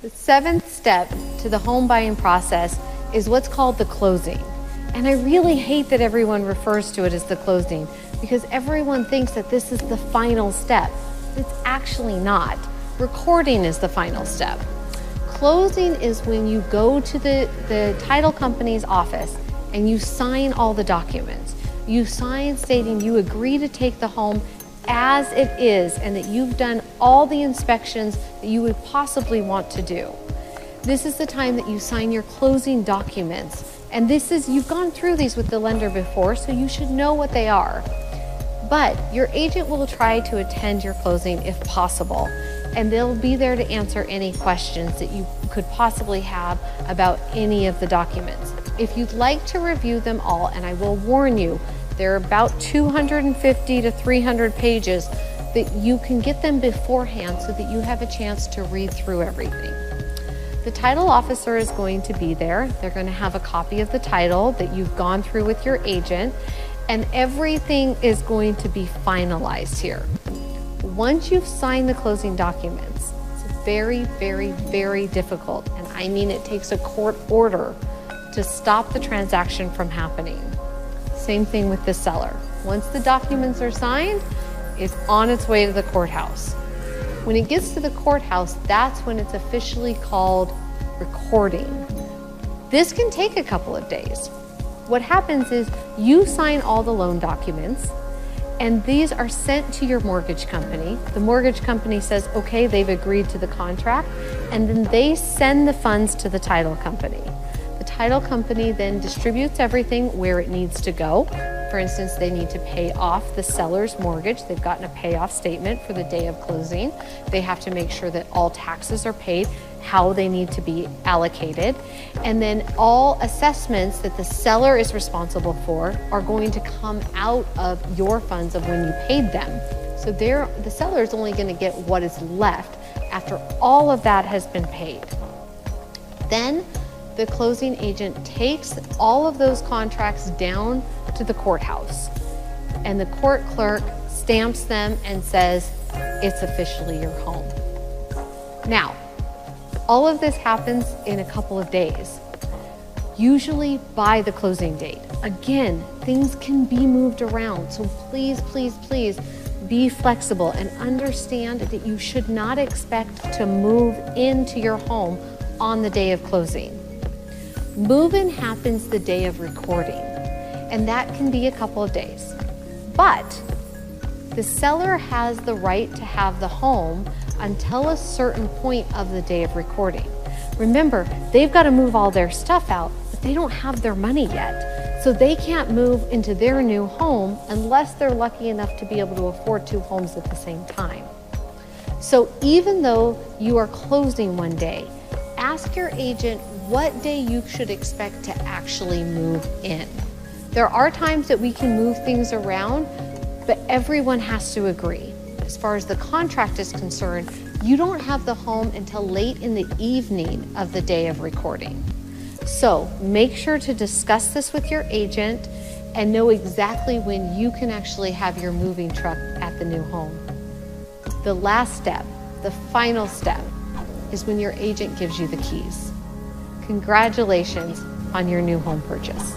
The seventh step to the home buying process is what's called the closing. And I really hate that everyone refers to it as the closing because everyone thinks that this is the final step. It's actually not. Recording is the final step. Closing is when you go to the title company's office and you sign all the documents. You sign stating you agree to take the home as it is and that you've done all the inspections that you would possibly want to do. This is the time that you sign your closing documents. And you've gone through these with the lender before, so you should know what they are. But your agent will try to attend your closing if possible, and they'll be there to answer any questions that you could possibly have about any of the documents. If you'd like to review them all, and I will warn you, they're about 250 to 300 pages, that you can get them beforehand so that you have a chance to read through everything. The title officer is going to be there. They're going to have a copy of the title that you've gone through with your agent, and everything is going to be finalized here. Once you've signed the closing documents, it's very, very, very difficult, and I mean it takes a court order to stop the transaction from happening. Same thing with the seller. Once the documents are signed, it's on its way to the courthouse. When it gets to the courthouse, that's when it's officially called recording. This can take a couple of days. What happens is you sign all the loan documents and these are sent to your mortgage company. The mortgage company says, okay, they've agreed to the contract, and then they send the funds to the title company. The title company then distributes everything where it needs to go. For instance, they need to pay off the seller's mortgage. They've gotten a payoff statement for the day of closing. They have to make sure that all taxes are paid, how they need to be allocated. And then all assessments that the seller is responsible for are going to come out of your funds of when you paid them. So the seller is only going to get what is left after all of that has been paid. Then the closing agent takes all of those contracts down to the courthouse, and the court clerk stamps them and says, it's officially your home. Now, all of this happens in a couple of days, usually by the closing date. Again, things can be moved around, so please, please, please be flexible and understand that you should not expect to move into your home on the day of closing. Move-in happens the day of recording, and that can be a couple of days. But the seller has the right to have the home until a certain point of the day of recording. Remember, they've got to move all their stuff out, but they don't have their money yet. So they can't move into their new home unless they're lucky enough to be able to afford two homes at the same time. So even though you are closing one day, ask your agent what day you should expect to actually move in. There are times that we can move things around, but everyone has to agree. As far as the contract is concerned, you don't have the home until late in the evening of the day of recording. So make sure to discuss this with your agent and know exactly when you can actually have your moving truck at the new home. The last step, the final step, is when your agent gives you the keys. Congratulations on your new home purchase.